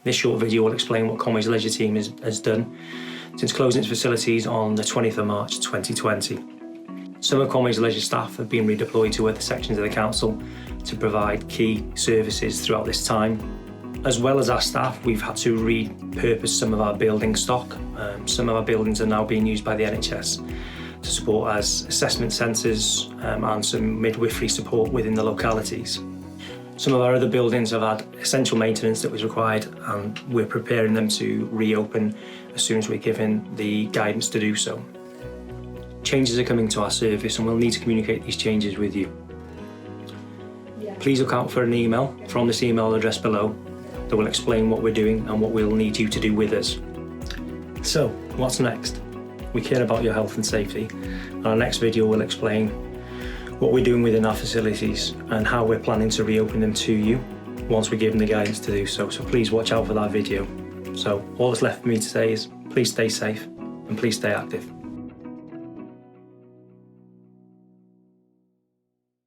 This short video will explain what Conway's Leisure team has done since closing its facilities on the 20th of March 2020. Some of Conway's Leisure staff have been redeployed to other sections of the council to provide key services throughout this time. As well as our staff, we've had to repurpose some of our building stock. Some of our buildings are now being used by the NHS to support as assessment centres and some midwifery support within the localities. Some of our other buildings have had essential maintenance that was required, and we're preparing them to reopen as soon as we're given the guidance to do so. Changes are coming to our service and we'll need to communicate these changes with you. Please look out for an email from this email address below that will explain what we're doing and what we'll need you to do with us. So, what's next? We care about your health and safety, and our next video will explain what we're doing within our facilities and how we're planning to reopen them to you once we're given the guidance to do so. So please watch out for that video. So all that's left for me to say is please stay safe and please stay active.